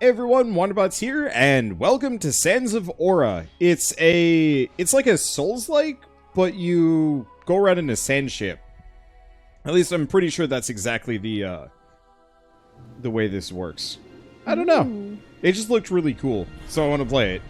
Everyone, Wanderbots here, and welcome to Sands of Aura. It's like a Souls-like, but you go around in a sand ship. At least I'm pretty sure that's exactly the way this works. I don't know. It just looked really cool, so I want to play it.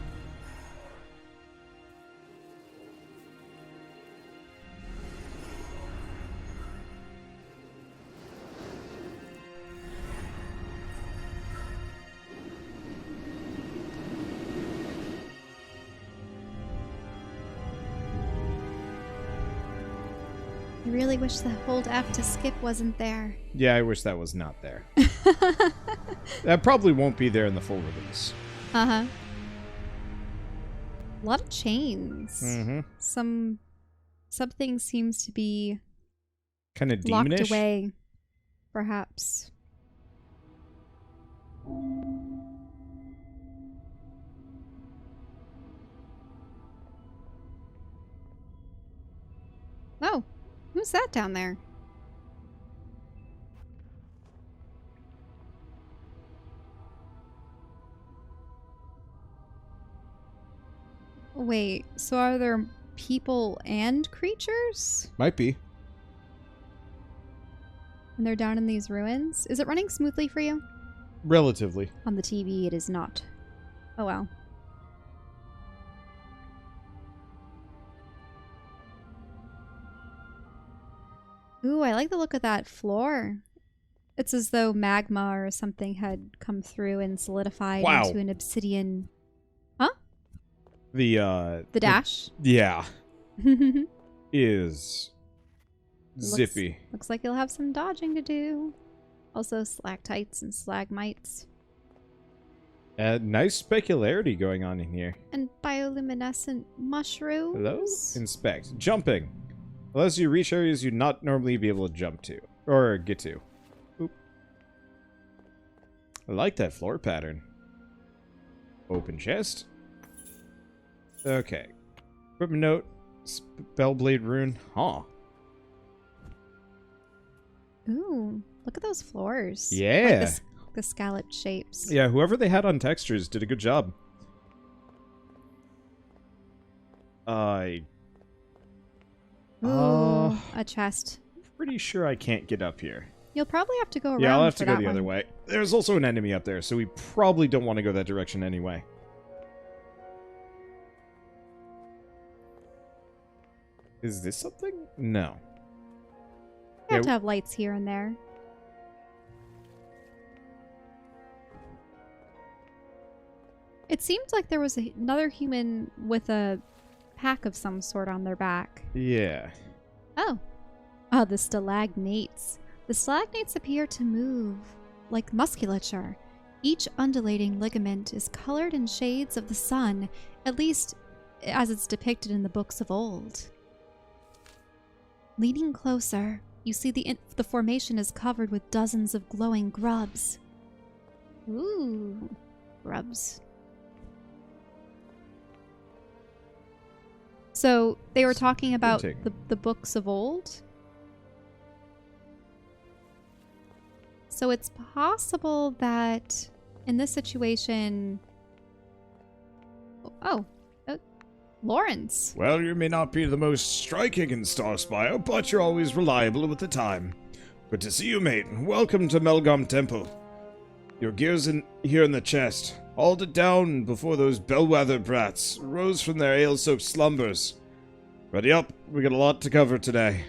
I really wish the hold F to skip wasn't there. Yeah, I wish that was not there. That probably won't be there in the full release. Uh-huh. A lot of chains. Mm-hmm. Something seems to be Kind of locked demonish. away, perhaps. Oh, who's that down there? Wait, so are there people and creatures? Might be. And they're down in these ruins? Is it running smoothly for you? Relatively. On the TV, it is not. Oh well. Ooh, I like the look of that floor. It's as though magma or something had come through and solidified Wow. into an obsidian. The dash? Yeah. Is zippy. Looks like you'll have some dodging to do. Also stalactites and stalagmites. Nice specularity going on in here. And bioluminescent mushrooms. Hello? Inspect. Jumping. Allows you to reach areas you'd not normally be able to jump to. Or get to. Oop. I like that floor pattern. Open chest. Okay. Equipment note. Spellblade rune. Huh. Ooh, look at those floors. Yeah. Like the scalloped shapes. Yeah, whoever they had on textures did a good job. Ooh, a chest. Pretty sure I can't get up here. You'll probably have to go around. Yeah, I'll have to for go that the other one. way. There's also an enemy up there, so we probably don't want to go that direction anyway. Is this something? No. You have Yeah, to have lights here and there. It seemed like there was another human with a pack of some sort on their back. Yeah. Oh. Oh, the stalagnates. The stalagnates appear to move like musculature. Each undulating ligament is colored in shades of the sun, at least as it's depicted in the books of old. Leaning closer, you see the formation is covered with dozens of glowing grubs. Ooh, grubs. So they were talking about the books of old. So it's possible that in this situation... Oh, Lawrence. Well, you may not be the most striking in Starspire, but you're always reliable with the time. Good to see you, mate. Welcome to Melgam Temple. Your gear's here in the chest. Hauled it down before those bellwether brats rose from their ale-soaked slumbers. Ready up, we got a lot to cover today.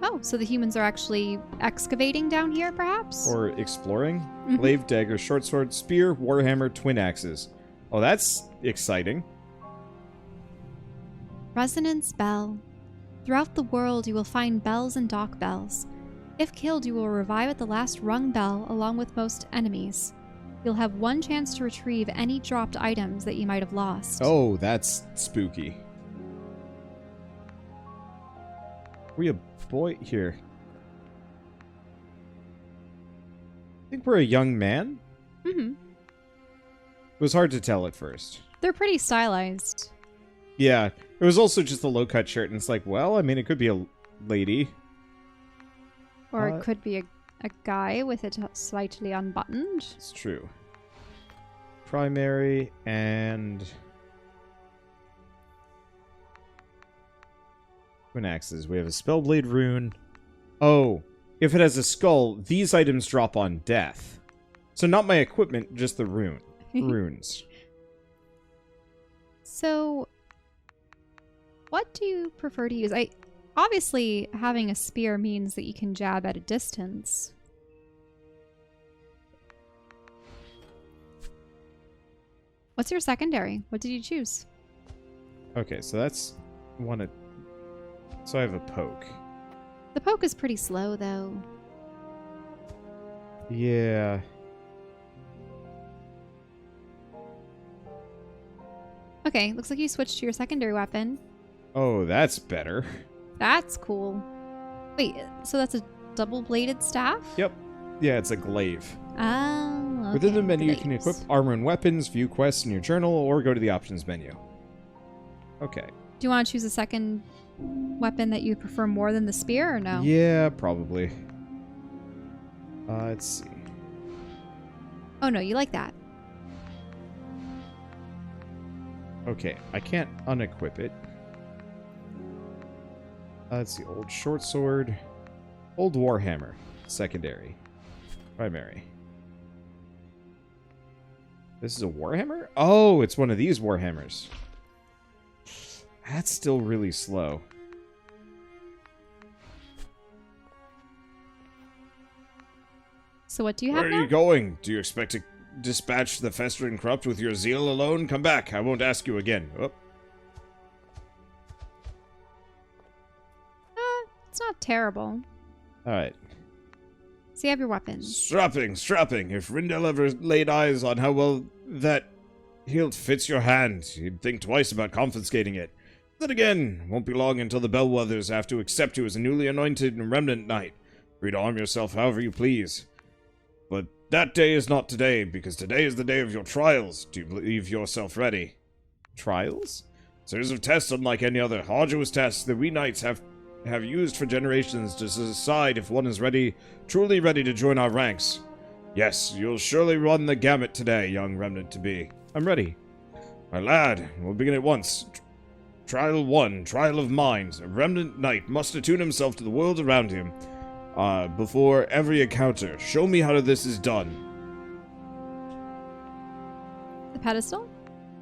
Oh, so the humans are actually excavating down here, perhaps? Or exploring. Glaive, dagger, short sword, spear, warhammer, twin axes. Oh, that's exciting. Resonance bell. Throughout the world, you will find bells and dock bells. If killed, you will revive at the last rung bell along with most enemies. You'll have one chance to retrieve any dropped items that you might have lost. Oh, that's spooky. We a boy here. I think we're a young man. Mm-hmm. It was hard to tell at first. They're pretty stylized. Yeah, it was also just a low-cut shirt, and it's like, well, I mean, it could be a lady. Or it could be a guy with it slightly unbuttoned. It's true. Primary and twin axes. We have a spellblade rune. Oh, if it has a skull, these items drop on death. So not my equipment, just the runes. So, what do you prefer to use? Obviously, having a spear means that you can jab at a distance. What's your secondary? What did you choose? Okay, so that's one. So I have a poke. The poke is pretty slow, though. Yeah. Okay, looks like you switched to your secondary weapon. Oh, that's better. That's cool. Wait, so that's a double-bladed staff? Yep. Yeah, it's a glaive. Oh, okay. Within the menu, you can Glaives. equip armor and weapons, view quests in your journal, or go to the options menu. Okay. Do you want to choose a second weapon that you prefer more than the spear, or no? Yeah, probably. Let's see. Oh, no, you like that. Okay, I can't unequip it. Let's see. Old short sword. Old warhammer. Secondary. Primary. This is a warhammer? Oh, it's one of these warhammers. That's still really slow. So what do you have Where now? are you going? Do you expect to dispatch the festering corrupt with your zeal alone? Come back. I won't ask you again. Oh. It's not terrible. Alright. So you have your weapons. Strapping. If Rindel ever laid eyes on how well that hilt fits your hand, he'd think twice about confiscating it. Then again, won't be long until the Bellwethers have to accept you as a newly anointed Remnant Knight. Free to arm yourself however you please. But that day is not today, because today is the day of your trials. Do you believe yourself ready? Trials? Series of tests unlike any other arduous tests that we knights have used for generations to decide if one is truly ready to join our ranks. Yes, you'll surely run the gamut today, young remnant-to-be. I'm ready. My lad, we'll begin at once. Trial 1, Trial of Mind. A remnant knight must attune himself to the world around him before every encounter. Show me how this is done. The pedestal?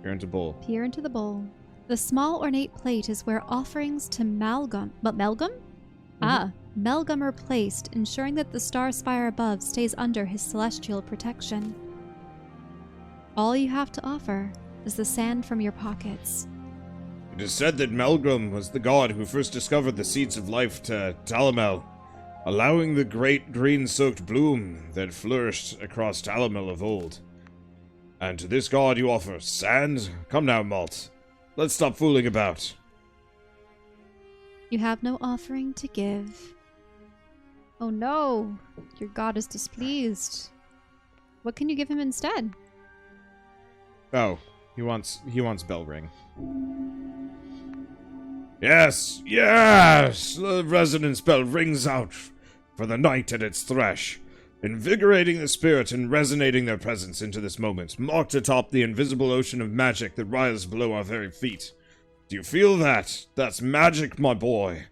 Peer into bowl. Peer into the bowl. The small ornate plate is where offerings to Melgam. But Melgam? Melgam are placed, ensuring that the star spire above stays under his celestial protection. All you have to offer is the sand from your pockets. It is said that Melgam was the god who first discovered the seeds of life to Talamhel, allowing the great green-soaked bloom that flourished across Talamhel of old. And to this god you offer sand? Come now, Malt. Let's stop fooling about. You have no offering to give. Oh no, your god is displeased. What can you give him instead? Oh, he wants bell ring. Yes, the resonance bell rings out for the night at its thresh, invigorating the spirit and resonating their presence into this moment, marked atop the invisible ocean of magic that rises below our very feet. Do you feel that? That's magic, my boy.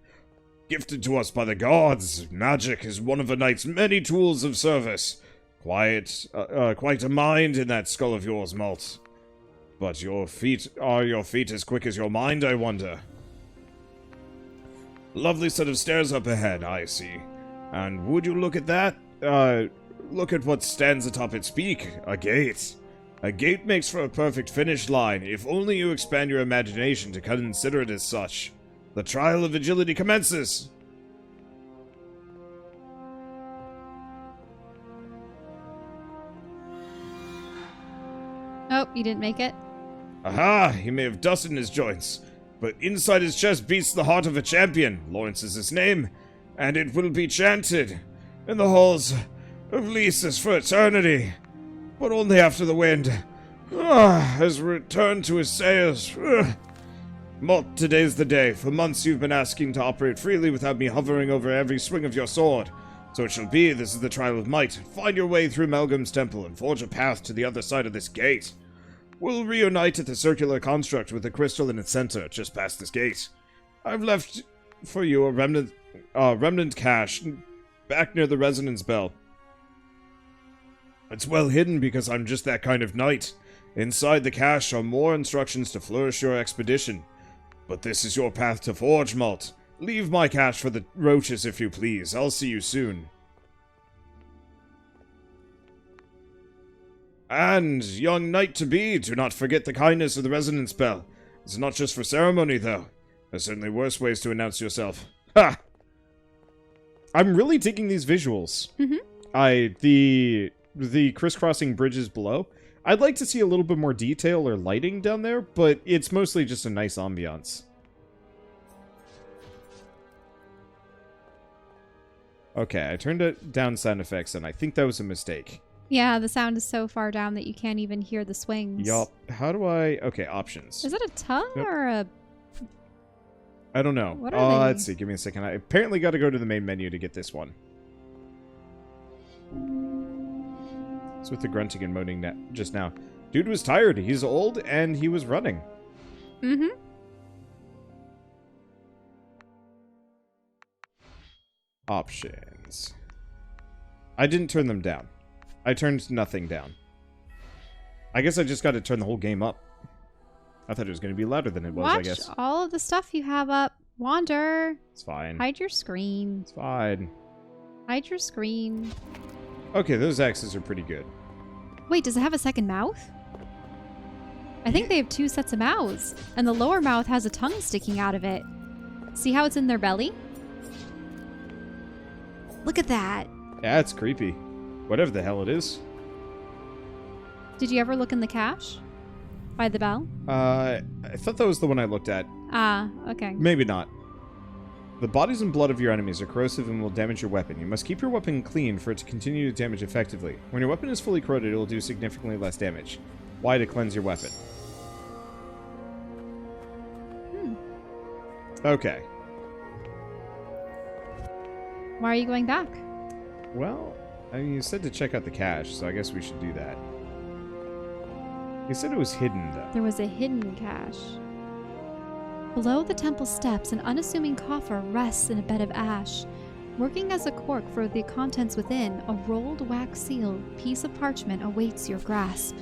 Gifted to us by the gods, magic is one of a knight's many tools of service. Quite a mind in that skull of yours, Malt. But are your feet as quick as your mind, I wonder? Lovely set of stairs up ahead, I see. And would you look at that? Look at what stands atop its peak. A gate. A gate makes for a perfect finish line, if only you expand your imagination to consider it as such. The trial of agility commences! Oh, you didn't make it? Aha! He may have dust in his joints, but inside his chest beats the heart of a champion. Lawrence is his name, and it will be chanted in the halls of Lysis for eternity, but only after the wind has returned to his sails. Malt, today's the day. For months you've been asking to operate freely without me hovering over every swing of your sword. So it shall be, this is the trial of might. Find your way through Melgam's temple and forge a path to the other side of this gate. We'll reunite at the circular construct with the crystal in its center, just past this gate. I've left for you a remnant cache back near the resonance bell. It's well hidden because I'm just that kind of knight. Inside the cache are more instructions to flourish your expedition. But this is your path to forge, Malt. Leave my cache for the roaches if you please. I'll see you soon. And, young knight-to-be, do not forget the kindness of the resonance bell. It's not just for ceremony, though. There's certainly worse ways to announce yourself. Ha! I'm really digging these visuals. The crisscrossing bridges below. I'd like to see a little bit more detail or lighting down there, but it's mostly just a nice ambiance. Okay, I turned down sound effects, and I think that was a mistake. Yeah, the sound is so far down that you can't even hear the swings. Yup. How do I... Okay, options. Is that a tongue or a... I don't know. What are they? Let's see. Give me a second. I apparently got to go to the main menu to get this one. It's with the grunting and moaning just now. Dude was tired. He's old, and he was running. Options. I didn't turn them down. I turned nothing down. I guess I just got to turn the whole game up. I thought it was going to be louder than it was, I guess. Watch all of the stuff you have up. Wander. It's fine. Hide your screen. It's fine. Hide your screen. Okay, those axes are pretty good. Wait, does it have a second mouth? I think they have two sets of mouths. And the lower mouth has a tongue sticking out of it. See how it's in their belly? Look at that. Yeah, it's creepy. Whatever the hell it is. Did you ever look in the cache? By the bell? I thought that was the one I looked at. Ah, okay. Maybe not. The bodies and blood of your enemies are corrosive and will damage your weapon. You must keep your weapon clean for it to continue to damage effectively. When your weapon is fully corroded, it will do significantly less damage. Why to cleanse your weapon? Okay. Why are you going back? Well, I mean, you said to check out the cache, so I guess we should do that. You said it was hidden, though. There was a hidden cache. Below the temple steps, an unassuming coffer rests in a bed of ash. Working as a cork for the contents within, a rolled wax seal piece of parchment awaits your grasp.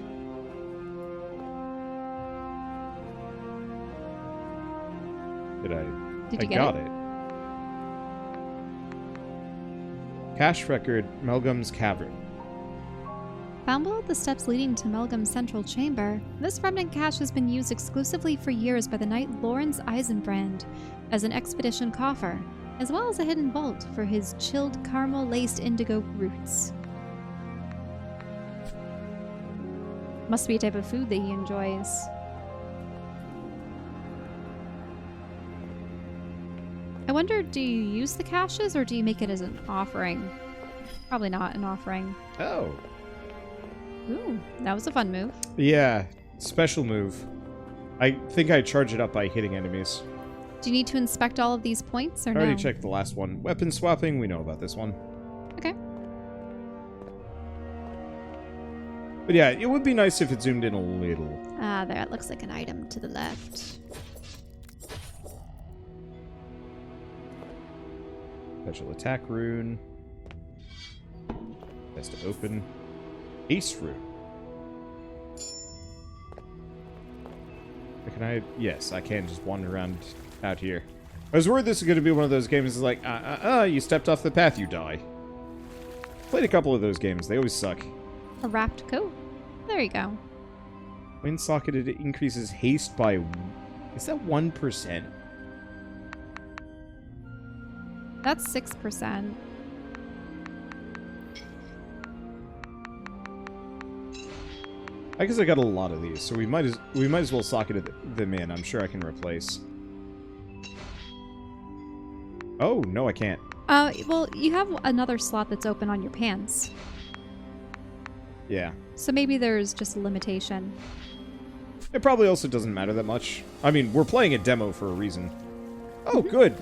Did you get it? I got it. Cache record, Melgam's Cavern. Found below the steps leading to Melgam's central chamber, this remnant cache has been used exclusively for years by the knight Lawrence Eisenbrand as an expedition coffer, as well as a hidden vault for his chilled caramel-laced indigo roots. Must be a type of food that he enjoys. I wonder, do you use the caches or do you make it as an offering? Probably not an offering. Oh. Ooh, that was a fun move. Yeah, special move. I think I charge it up by hitting enemies. Do you need to inspect all of these points or I no? already checked the last one. Weapon swapping, we know about this one. Okay. But yeah, it would be nice if it zoomed in a little. Ah, that looks like an item to the left. Special attack rune. Has to open. Ace rune. Can I? Yes, I can just wander around out here. I was worried this was going to be one of those games that's like, you stepped off the path, you die. Played a couple of those games. They always suck. A wrapped coat. There you go. When socketed, it increases haste by... Is that 1%? That's 6%. I guess I got a lot of these, so we might as well socket them in. I'm sure I can replace. Oh, no, I can't. Well, you have another slot that's open on your pants. Yeah. So maybe there's just a limitation. It probably also doesn't matter that much. I mean, we're playing a demo for a reason. Oh, good.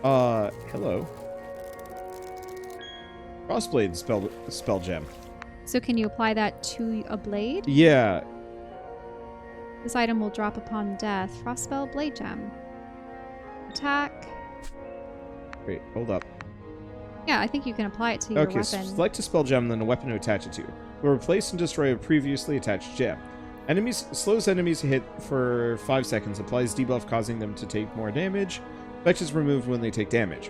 Hello. Crossblade spell gem. So can you apply that to a blade? Yeah. This item will drop upon death. Frost spell blade gem. Attack. Wait, hold up. Yeah, I think you can apply it to your Okay, weapon. select a spell gem, then a weapon to attach it to. Will replace and destroy a previously attached gem. Slows enemies hit for 5 seconds. Applies debuff, causing them to take more damage. Effect is removed when they take damage.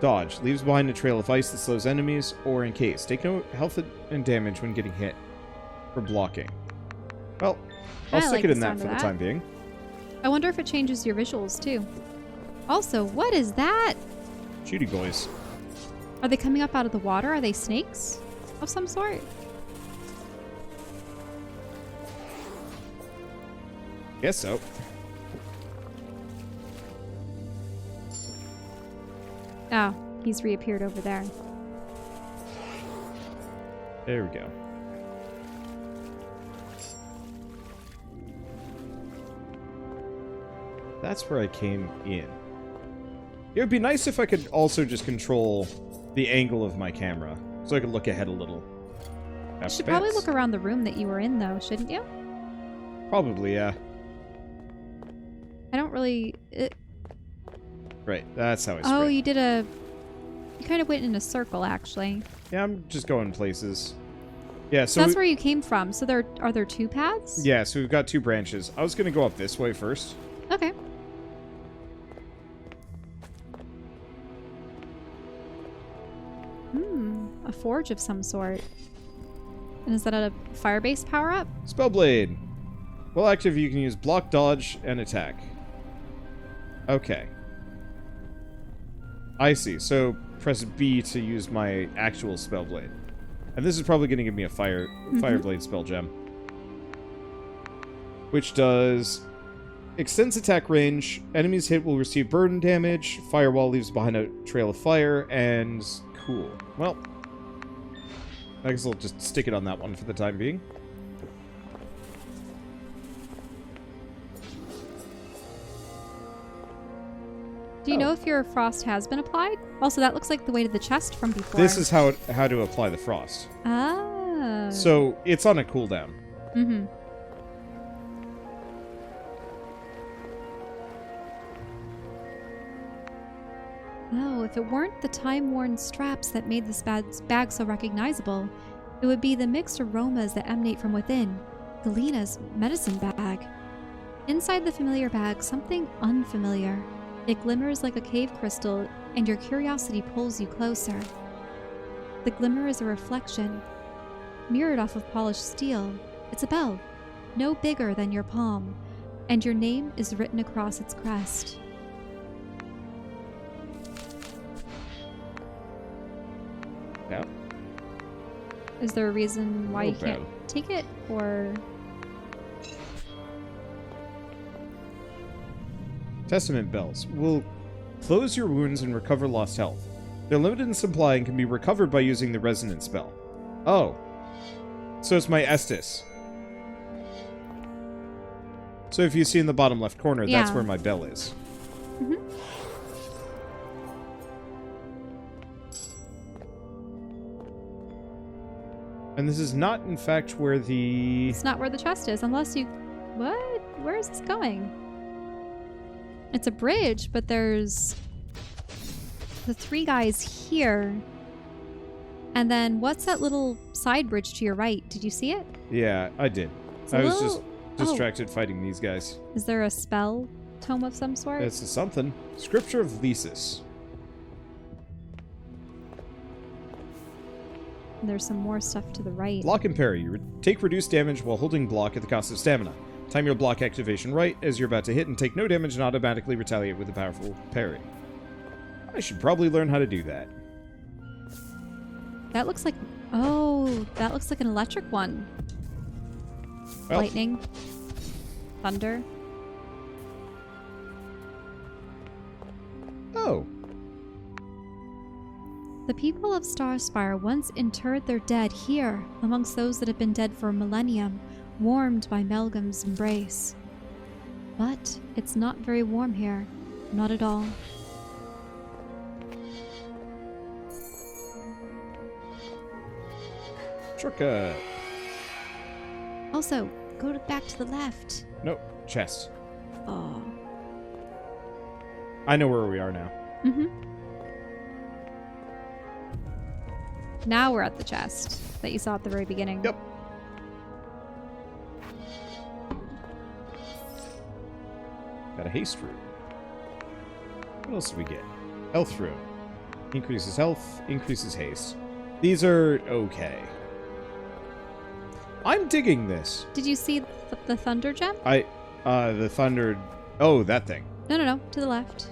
Dodge. Leaves behind a trail of ice that slows enemies, or encase. Take no health and damage when getting hit. For blocking. Well, I'll stick it in that for the time being. I wonder if it changes your visuals, too. Also, what is that? Shooty boys. Are they coming up out of the water? Are they snakes of some sort? Guess so. Oh, he's reappeared over there. There we go. That's where I came in. It would be nice if I could also just control the angle of my camera, so I could look ahead a little. You should probably look around the room that you were in, though, shouldn't you? Probably, yeah. I don't really... Right, that's how I Oh, sprint. You kind of went in a circle, actually. Yeah, I'm just going places. Yeah, So that's where you came from. So are there 2 paths? Yeah, so we've got 2 branches. I was going to go up this way first. Okay. A forge of some sort. And is that a fire-based power-up? Spellblade. While active, you can use block, dodge, and attack. Okay. I see. So press B to use my actual Spellblade. And this is probably going to give me a Fireblade spell gem. Which does... Extends attack range. Enemies hit will receive burden damage. Firewall leaves behind a trail of fire. And... Cool. Well... I guess I'll just stick it on that one for the time being. Do you know if your frost has been applied? Also, that looks like the way to the chest from before. This is how to apply the frost. Ah. So it's on a cooldown. Mm-hmm. Oh, if it weren't the time-worn straps that made this bag so recognizable, it would be the mixed aromas that emanate from within. Galena's medicine bag. Inside the familiar bag, something unfamiliar. It glimmers like a cave crystal, and your curiosity pulls you closer. The glimmer is a reflection, mirrored off of polished steel. It's a bell, no bigger than your palm, and your name is written across its crest. Yeah. Is there a reason why you No can't bell. take it, or... Testament bells will close your wounds and recover lost health. They're limited in supply and can be recovered by using the resonance spell. Oh. So it's my Estus. So if you see in the bottom left corner, that's Yeah. where my bell is. Mhm. And this is not, in fact, where the... It's not where the chest is, unless you... What? Where is this going? It's a bridge, but there's... the 3 guys here. And then, what's that little side bridge to your right? Did you see it? Yeah, I did. It's a I was little- just distracted fighting these guys. Is there a spell tome of some sort? It's something. Scripture of Lysis. And there's some more stuff to the right. Block and parry. You take reduced damage while holding block at the cost of stamina. Time your block activation right as you're about to hit and take no damage and automatically retaliate with a powerful parry. I should probably learn how to do that. That looks like... Oh, that looks like an electric one. Well, Lightning. Thunder. Oh. The people of Starspire once interred their dead here, amongst those that have been dead for a millennium, warmed by Melgam's embrace. But it's not very warm here. Not at all. Shortcut. Also, back to the left. Nope. Chest. Oh. I know where we are now. Mm-hmm. Now we're at the chest that you saw at the very beginning. Yep. Got a haste rune. What else do we get? Health rune. Increases health, increases haste. These are okay. I'm digging this. Did you see the thunder gem? The thunder... Oh, that thing. No. To the left.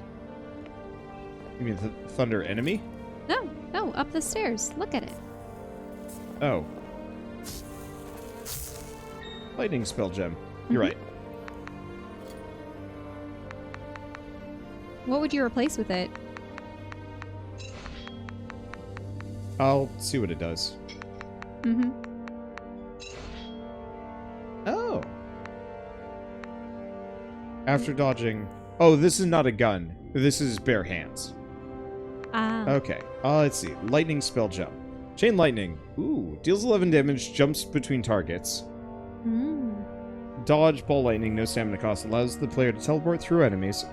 You mean the thunder enemy? No. Up the stairs. Look at it. Oh. Lightning spell gem. You're right. What would you replace with it? I'll see what it does. Mm-hmm. Oh. After dodging... Oh, this is not a gun. This is bare hands. Ah. Okay. Let's see. Lightning spell jump. Chain lightning. Ooh. Deals 11 damage, jumps between targets. Dodge, ball lightning, no stamina cost. Allows the player to teleport through enemies.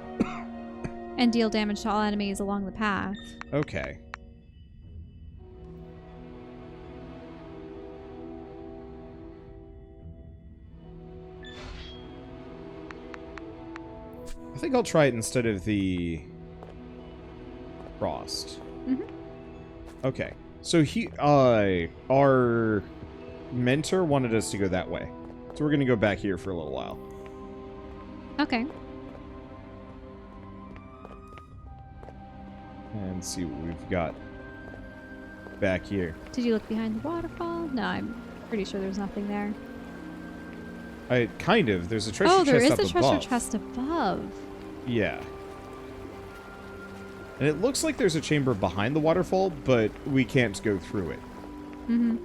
And deal damage to all enemies along the path. Okay. I think I'll try it instead of the frost. Mm-hmm. Okay. So our mentor wanted us to go that way. So we're going to go back here for a little while. Okay. And see what we've got back here. Did you look behind the waterfall? No, I'm pretty sure there's nothing there. Kind of. There's a treasure chest up above. Oh, there is a treasure chest above. Yeah. And it looks like there's a chamber behind the waterfall, but we can't go through it. Mm-hmm.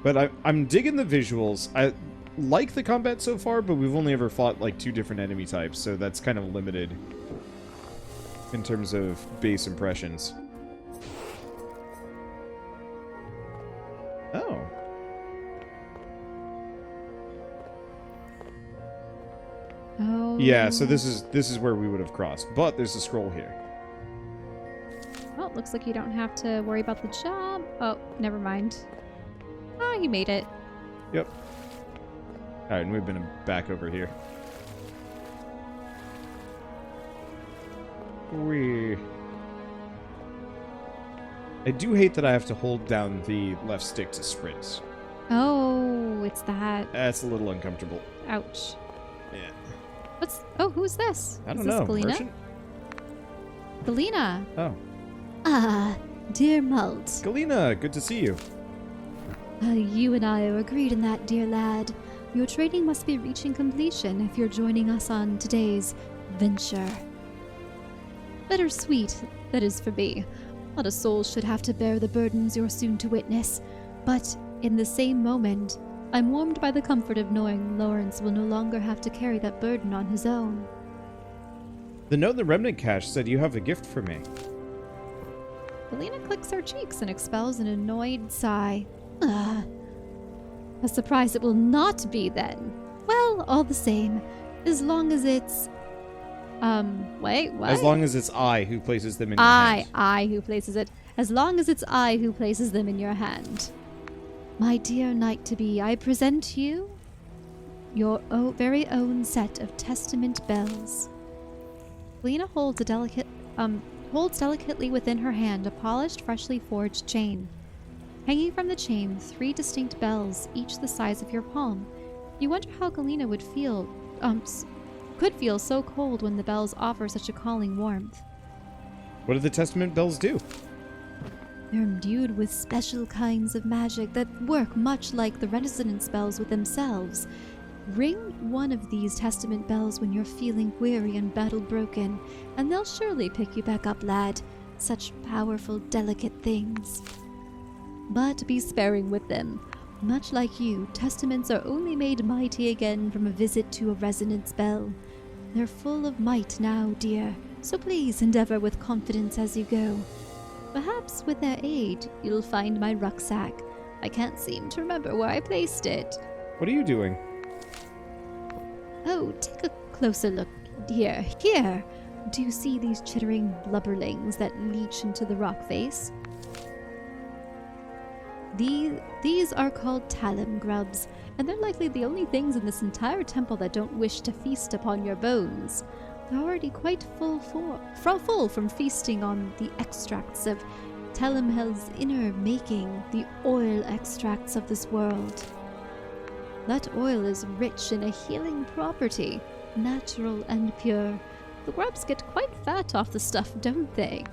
But I'm digging the visuals. I like the combat so far, but we've only ever fought like 2 different enemy types, so that's kind of limited in terms of base impressions. Oh. Oh. Yeah, so this is where we would have crossed, but there's a scroll here. Well, it looks like you don't have to worry about the job. Oh, never mind. Oh, you made it. Yep. Alright, and we've been back over here. I do hate that I have to hold down the left stick to sprint. Oh, it's that. That's a little uncomfortable. Ouch. Yeah. Who's this? I don't Is this know. Galena? Merchant? Galena. Oh. Ah, dear Malt. Galena, good to see you. You and I are agreed in that, dear lad. Your training must be reaching completion if you're joining us on today's venture. Bittersweet, that is for me. Not a soul should have to bear the burdens you're soon to witness. But in the same moment, I'm warmed by the comfort of knowing Lawrence will no longer have to carry that burden on his own. The note in the remnant cache said you have a gift for me. Galena clicks her cheeks and expels an annoyed sigh. A surprise it will not be then. Well, all the same, as long as it's... Wait, what? As long as it's I who places them in your hand. I who places it. As long as it's I who places them in your hand. My dear knight-to-be, I present you your very own set of testament bells. Galena holds delicately within her hand a polished, freshly forged chain. Hanging from the chain, 3 distinct bells, each the size of your palm. You wonder how Galena could feel so cold when the bells offer such a calling warmth. What do the testament bells do? They're imbued with special kinds of magic that work much like the resonance bells with themselves. Ring one of these testament bells when you're feeling weary and battle-broken, and they'll surely pick you back up, lad. Such powerful, delicate things. But be sparing with them. Much like you, testaments are only made mighty again from a visit to a resonance bell. They're full of might now, dear, so please endeavor with confidence as you go. Perhaps with their aid, you'll find my rucksack. I can't seem to remember where I placed it. What are you doing? Oh, take a closer look. Here, here! Do you see these chittering blubberlings that leach into the rock face? These are called talum grubs, and they're likely the only things in this entire temple that don't wish to feast upon your bones. They're already quite full from feasting on the extracts of Talamhel's inner making, the oil extracts of this world. That oil is rich in a healing property, natural and pure. The grubs get quite fat off the stuff, don't they?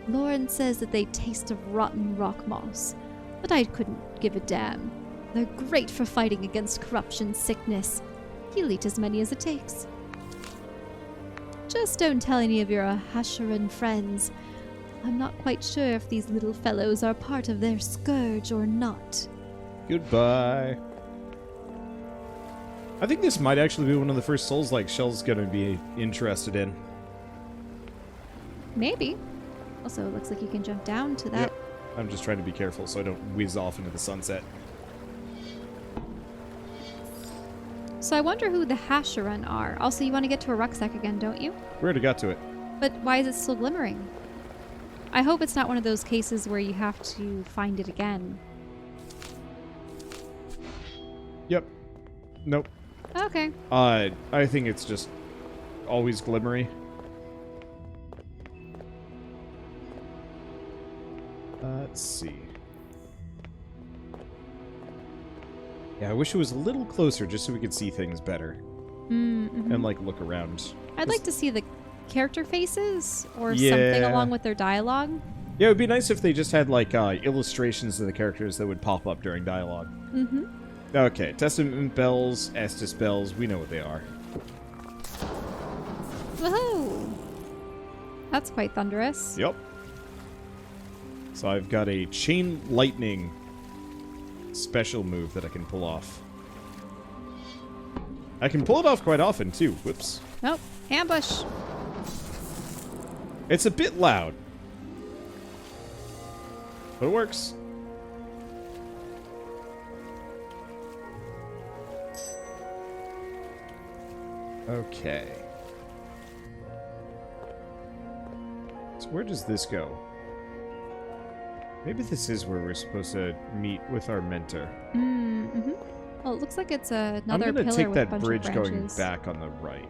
Lauren says that they taste of rotten rock moss, but I couldn't give a damn. They're great for fighting against corruption sickness. You'll eat as many as it takes. Just don't tell any of your Hasharan friends. I'm not quite sure if these little fellows are part of their scourge or not. Goodbye. I think this might actually be one of the first Souls-like Shell's gonna be interested in. Maybe. Also, it looks like you can jump down to that. Yep. I'm just trying to be careful so I don't whiz off into the sunset. So I wonder who the Hasharan are. Also, you want to get to a rucksack again, don't you? We already got to it. But why is it still glimmering? I hope it's not one of those cases where you have to find it again. Yep. Nope. Okay. I think it's just always glimmery. Let's see. Yeah, I wish it was a little closer just so we could see things better. Mm-hmm. And, like, look around. I'd like to see the character faces or Yeah. something along with their dialogue. Yeah, it would be nice if they just had, like, illustrations of the characters that would pop up during dialogue. Mm-hmm. Okay, Testament bells, Estus bells, we know what they are. Woohoo! That's quite thunderous. Yep. So I've got a chain lightning special move that I can pull off. I can pull it off quite often, too. Whoops. Nope. Ambush. It's a bit loud. But it works. Okay. So where does this go? Maybe this is where we're supposed to meet with our mentor. Mm-hmm. Well, it looks like it's another I'm pillar gonna take with a that bunch bridge of going branches. back on the right.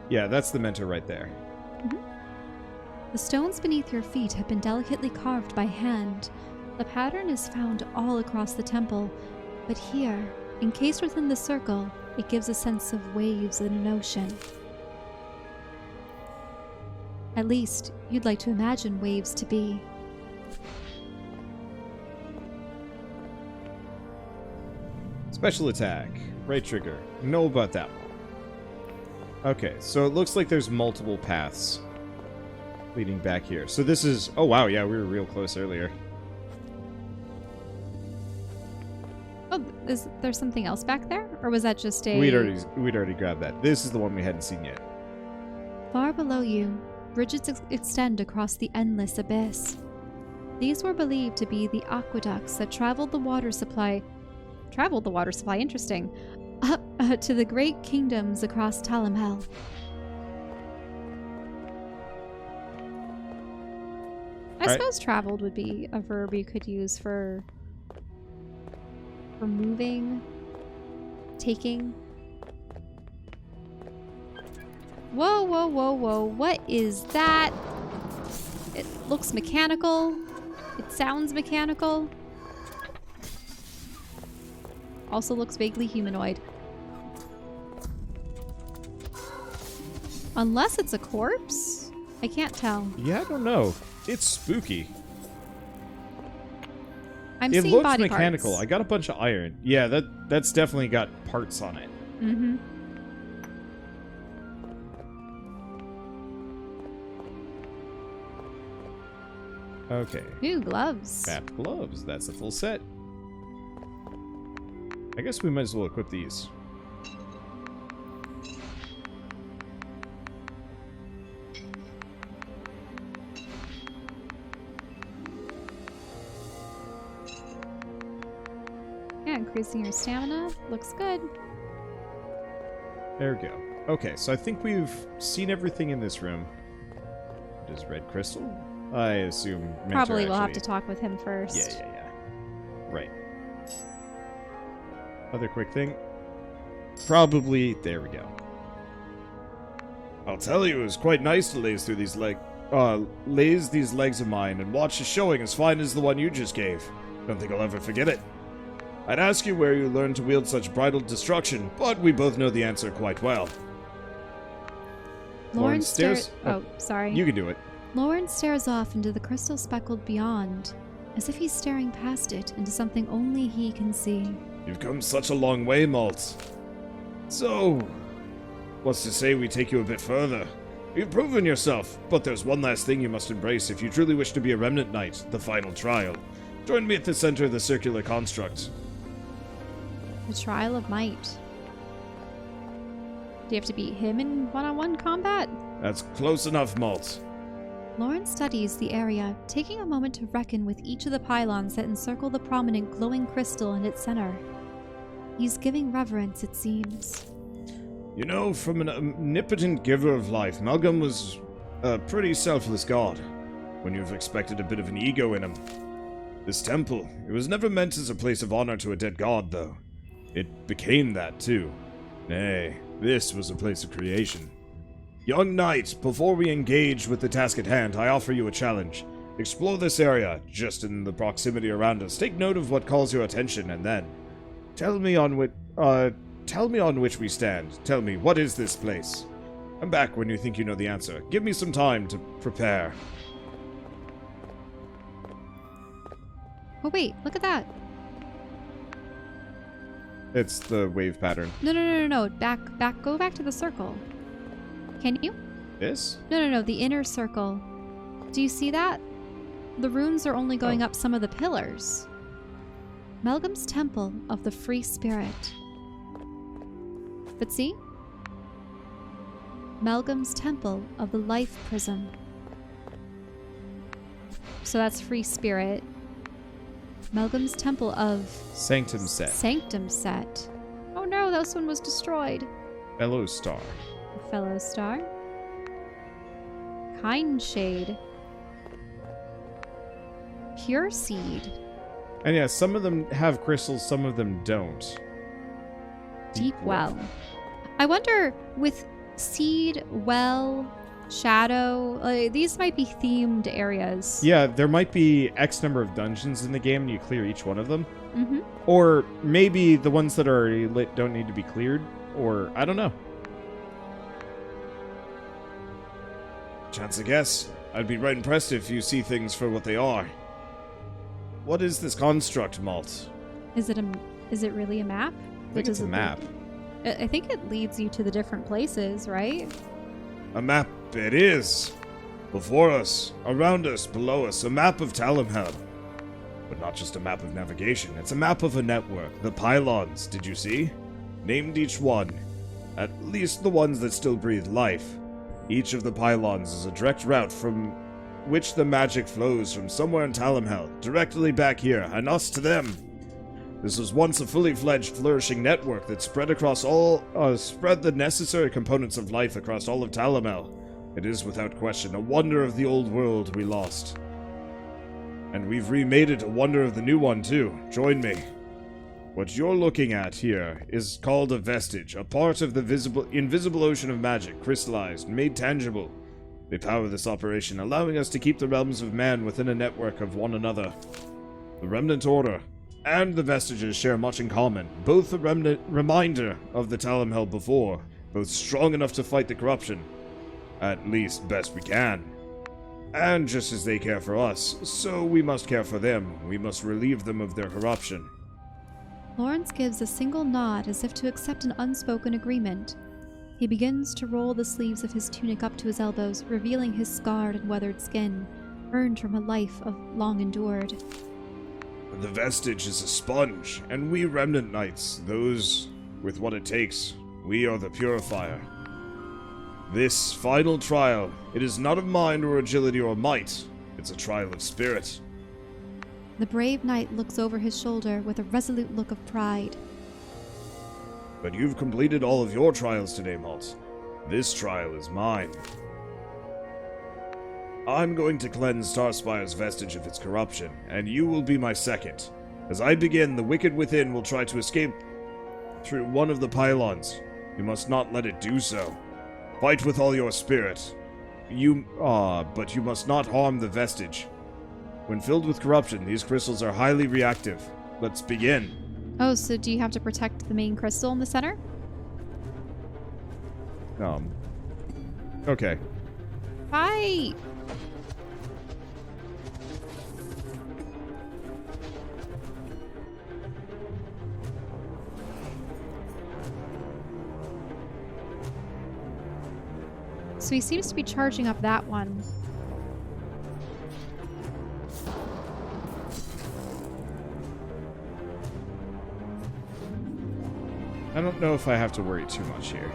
Yeah, that's the mentor right there. Mm-hmm. The stones beneath your feet have been delicately carved by hand. The pattern is found all across the temple, but here, encased within the circle, it gives a sense of waves in an ocean. At least, you'd like to imagine waves to be. Special attack. Right trigger. Know about that one. Okay, so it looks like there's multiple paths leading back here. So this is... Oh, wow, yeah, we were real close earlier. Oh, is there something else back there? Or was that just a... We'd already grabbed that. This is the one we hadn't seen yet. Far below you, bridges extend across the endless abyss. These were believed to be the aqueducts that traveled the water supply, interesting, up to the great kingdoms across Talamhel. I suppose traveled would be a verb you could use for moving, taking. Whoa, whoa, whoa, whoa. What is that? It looks mechanical. It sounds mechanical. Also looks vaguely humanoid. Unless it's a corpse? I can't tell. Yeah, I don't know. It's spooky. I'm It seeing looks body mechanical. parts. I got a bunch of iron. Yeah, that's definitely got parts on it. Mm-hmm. Okay. Ooh, gloves. Fat gloves. That's the full set. I guess we might as well equip these. increasing your stamina. Looks good. There we go. Okay, so I think we've seen everything in this room. It is red crystal? I assume Minter Probably we'll have actually- to talk with him first. Yeah. Right. Other quick thing. Probably... There we go. I'll tell you, it was quite nice to laze these legs of mine and watch a showing as fine as the one you just gave. Don't think I'll ever forget it. I'd ask you where you learned to wield such bridal destruction, but we both know the answer quite well. Lauren stares... Oh, sorry. You can do it. Lauren stares off into the crystal-speckled beyond, as if he's staring past it into something only he can see. You've come such a long way, Malt. So, what's to say we take you a bit further? You've proven yourself, but there's one last thing you must embrace if you truly wish to be a Remnant Knight, the final trial. Join me at the center of the circular construct. The trial of might. Do you have to beat him in one-on-one combat? That's close enough, Malt. Lauren studies the area, taking a moment to reckon with each of the pylons that encircle the prominent glowing crystal in its center. He's giving reverence, it seems. You know, from an omnipotent giver of life, Melgam was a pretty selfless god, when you've expected a bit of an ego in him. This temple, it was never meant as a place of honor to a dead god, though. It became that, too. Nay, this was a place of creation. Young knight, before we engage with the task at hand, I offer you a challenge. Explore this area, just in the proximity around us. Take note of what calls your attention, and then tell me on which we stand. Tell me, what is this place? I'm back when you think you know the answer. Give me some time to prepare. Oh wait, look at that. It's the wave pattern. No. Go back to the circle. Can you? This? No, the inner circle. Do you see that? The runes are only going up some of the pillars. Melgam's Temple of the Free Spirit. But see? Melgam's Temple of the Life Prism. So that's Free Spirit. Melgam's Temple of... Sanctum Set. Sanctum Set. Oh no, this one was destroyed. Fellow Star. Fellow Star. Kind Shade. Pure Seed. And yeah, some of them have crystals, some of them don't. Deep Well. I wonder, with Seed, Well, Shadow, these might be themed areas. Yeah, there might be X number of dungeons in the game and you clear each one of them. Mm-hmm. Or maybe the ones that are already lit don't need to be cleared. Or, I don't know. Chance to guess. I'd be right impressed if you see things for what they are. What is this construct, Malt? Is it really a map? I think it's a map. I think it leads you to the different places, right? A map it is. Before us, around us, below us, a map of Talamhel. But not just a map of navigation, it's a map of a network. The pylons, did you see? Named each one. At least the ones that still breathe life. Each of the pylons is a direct route from which the magic flows from somewhere in Talamhel, directly back here, and us to them. This was once a fully fledged, flourishing network that spread the necessary components of life across all of Talamhel. It is, without question, a wonder of the old world we lost. And we've remade it a wonder of the new one, too. Join me. What you're looking at here is called a vestige, a part of the invisible ocean of magic, crystallized, made tangible. They power this operation, allowing us to keep the realms of man within a network of one another. The Remnant Order and the Vestiges share much in common, both a reminder of the Talamhel before, both strong enough to fight the corruption, at least best we can. And just as they care for us, so we must care for them. We must relieve them of their corruption. Lawrence gives a single nod as if to accept an unspoken agreement. He begins to roll the sleeves of his tunic up to his elbows, revealing his scarred and weathered skin, earned from a life of long endured. The vestige is a sponge, and we Remnant Knights, those with what it takes, we are the purifier. This final trial, it is not of mind or agility or might, it's a trial of spirit. The brave knight looks over his shoulder with a resolute look of pride. But you've completed all of your trials today, Malt. This trial is mine. I'm going to cleanse Starspire's vestige of its corruption, and you will be my second. As I begin, the wicked within will try to escape through one of the pylons. You must not let it do so. Fight with all your spirit. But you must not harm the vestige. When filled with corruption, these crystals are highly reactive. Let's begin. Oh, so do you have to protect the main crystal in the center? Okay. Fight! So he seems to be charging up that one. I don't know if I have to worry too much here.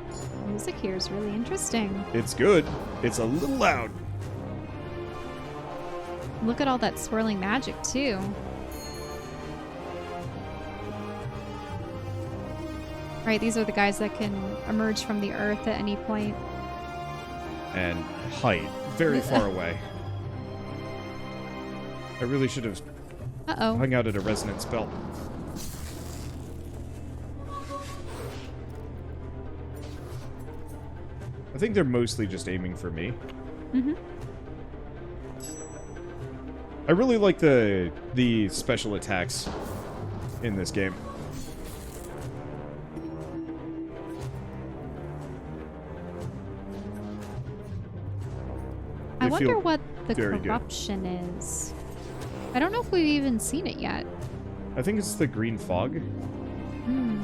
The music here is really interesting. It's good. It's a little loud. Look at all that swirling magic, too. Right, these are the guys that can emerge from the earth at any point. And height very far away. I really should have hung out at a resonance belt. I think they're mostly just aiming for me. Mm-hmm. I really like the special attacks in this game. I wonder what the corruption is. I don't know if we've even seen it yet. I think it's the green fog. Hmm.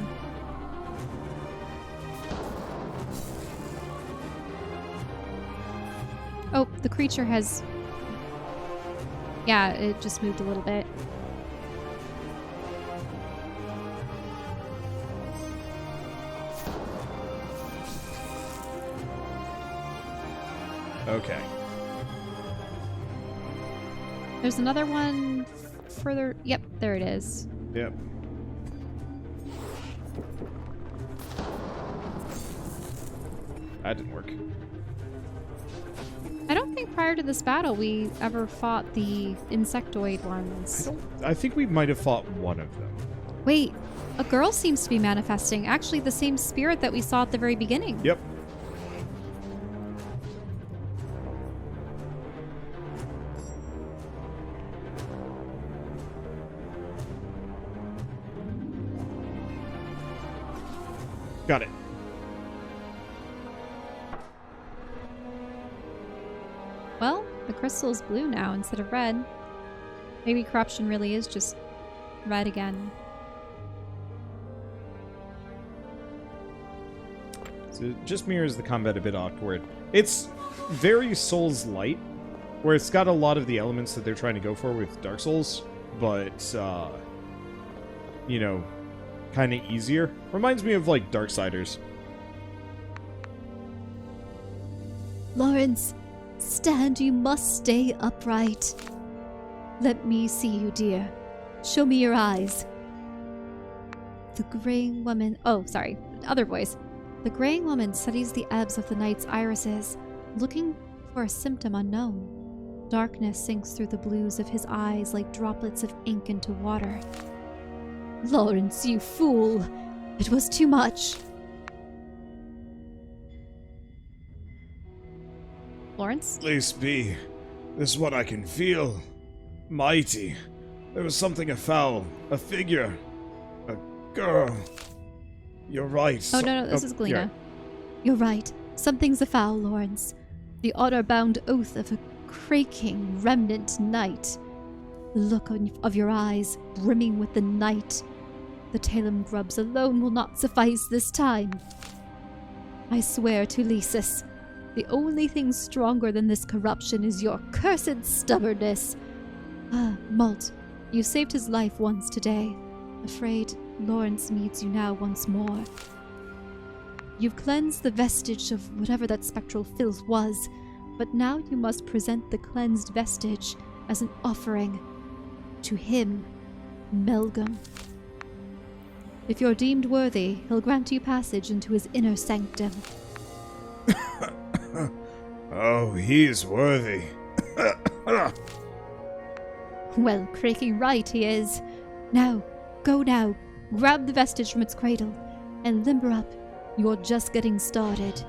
Oh, the creature has... Yeah, it just moved a little bit. Okay. There's another one further... Yep, there it is. Yep. That didn't work. I don't think prior to this battle we ever fought the insectoid ones. I think we might have fought one of them. Wait, a girl seems to be manifesting. Actually, the same spirit that we saw at the very beginning. Yep. Got it. Well, the crystal's blue now instead of red. Maybe corruption really is just red again. So it just mirrors the combat a bit awkward. It's very Souls-light, where it's got a lot of the elements that they're trying to go for with Dark Souls, but, you know, kind of easier. Reminds me of, like, Darksiders. Lawrence, stand, you must stay upright. Let me see you, dear. Show me your eyes. The graying woman... Oh, sorry. Other voice. The graying woman studies the ebbs of the knight's irises, looking for a symptom unknown. Darkness sinks through the blues of his eyes like droplets of ink into water. Lawrence, you fool! It was too much. Lawrence? Place B. This is what I can feel. Mighty. There was something afoul. A figure. A girl. You're right. Oh, no, this is Galena. Yeah. You're right. Something's afoul, Lawrence. The honor-bound oath of a craking remnant knight. The look of your eyes brimming with the night. The Talam grubs alone will not suffice this time. I swear to Lysis, the only thing stronger than this corruption is your cursed stubbornness. Ah, Malt, you saved his life once today. Afraid Lawrence needs you now once more. You've cleansed the vestige of whatever that spectral filth was, but now you must present the cleansed vestige as an offering to him, Melgam. If you're deemed worthy, he'll grant you passage into his inner sanctum. Oh, he's worthy. Well, cracking right he is. Now, go now, grab the vestige from its cradle, and limber up. You're just getting started.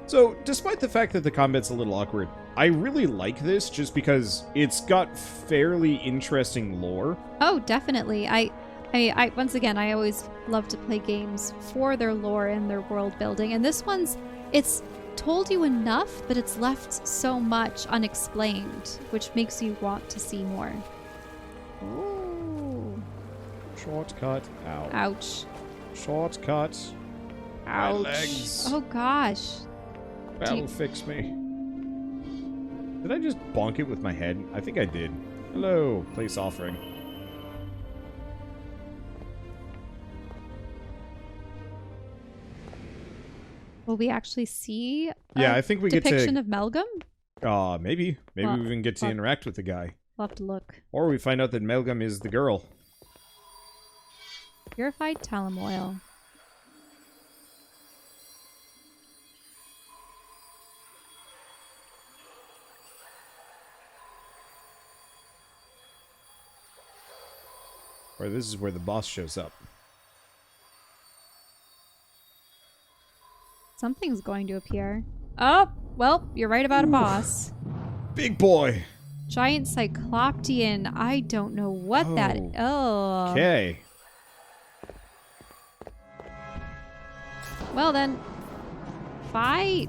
So, despite the fact that the combat's a little awkward, I really like this just because it's got fairly interesting lore. Oh, definitely. I once again, I always love to play games for their lore and their world building. And this one's, it's told you enough, but it's left so much unexplained, which makes you want to see more. Ooh. Shortcut. Ow. Ouch. Shortcut. My Ouch. legs. Oh gosh. That'll fix me. Did I just bonk it with my head? I think I did. Hello, place offering. Will we actually see Yeah, I think we get depiction to... of Melgam? Maybe. Maybe Well, we even get to well- interact with the guy. We'll have to look. Or we find out that Melgam is the girl. Purified Talamhel. Or this is where the boss shows up. Something's going to appear. Oh, well, you're right about a boss. Big boy. Giant Cycloptean. I don't know what that. Oh. Oh. Okay. Well then, fight.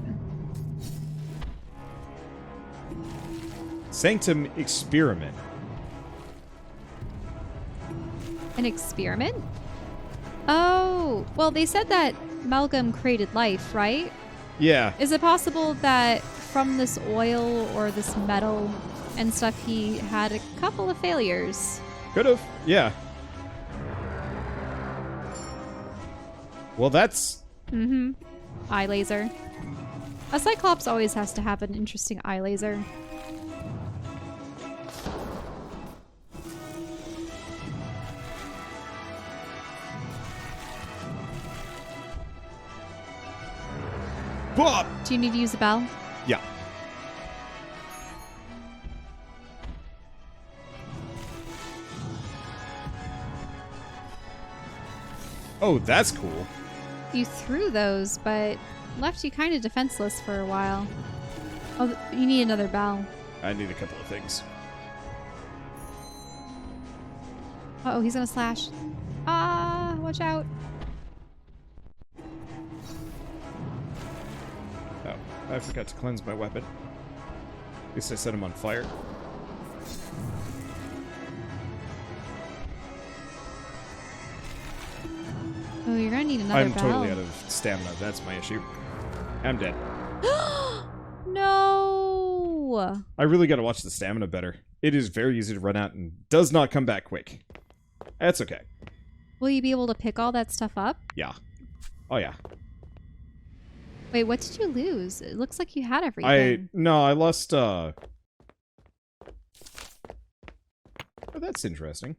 Sanctum Experiment. An experiment? Oh, well, they said that Melgam created life, right? Yeah. Is it possible that from this oil or this metal and stuff, he had a couple of failures? Could have. Yeah. Well, that's... Mm-hmm. Eye laser. A Cyclops always has to have an interesting eye laser. Bop. Do you need to use a bell? Yeah. Oh, that's cool. You threw those, but left you kind of defenseless for a while. Oh, you need another bell. I need a couple of things. Uh-oh, he's gonna slash. Ah, watch out. Oh, I forgot to cleanse my weapon. At least I set him on fire. Oh, you're gonna need another I'm bell. totally out of stamina. That's my issue. I'm dead. No! I really gotta watch the stamina better. It is very easy to run out and does not come back quick. That's okay. Will you be able to pick all that stuff up? Yeah. Oh, yeah. Wait, what did you lose? It looks like you had everything. I lost, Oh, that's interesting.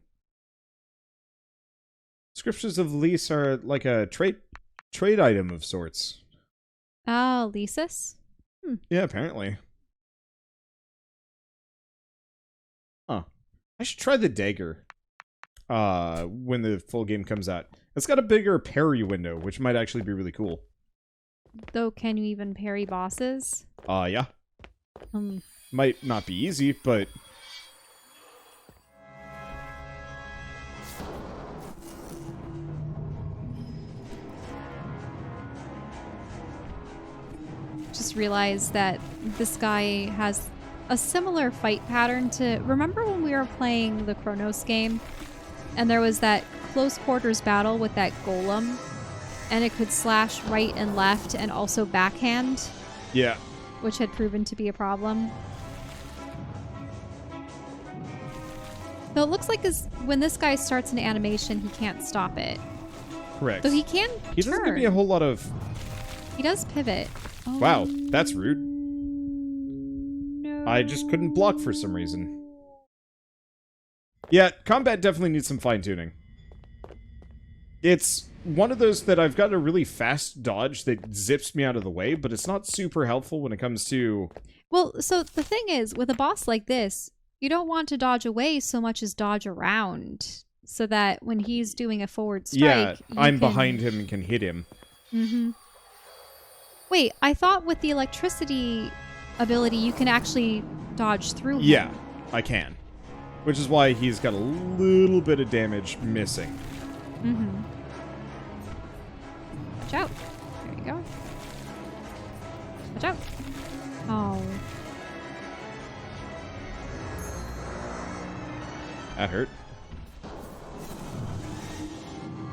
Scriptures of lease are like a trade item of sorts. Oh, Lysis? Yeah, apparently. Huh. I should try the dagger. When the full game comes out. It's got a bigger parry window, which might actually be really cool. Though, can you even parry bosses? Yeah. Might not be easy, but... Just realized that this guy has a similar fight pattern to... Remember when we were playing the Chronos game? And there was that close quarters battle with that golem? And it could slash right and left and also backhand? Yeah. Which had proven to be a problem. So it looks like when this guy starts an animation, he can't stop it. Correct. So he can He doesn't give turn. me a whole lot of He does pivot. Oh, Wow, that's rude. No. I just couldn't block for some reason. Yeah, combat definitely needs some fine-tuning. It's one of those that I've got a really fast dodge that zips me out of the way, but it's not super helpful when it comes to... Well, so the thing is, with a boss like this, you don't want to dodge away so much as dodge around, so that when he's doing a forward strike... Yeah, I'm behind him and can hit him. Mm-hmm. Wait, I thought with the electricity ability, you can actually dodge through him. Yeah, I can. Which is why he's got a little bit of damage missing. Mm-hmm. Watch out. There you go. Watch out. Oh. That hurt.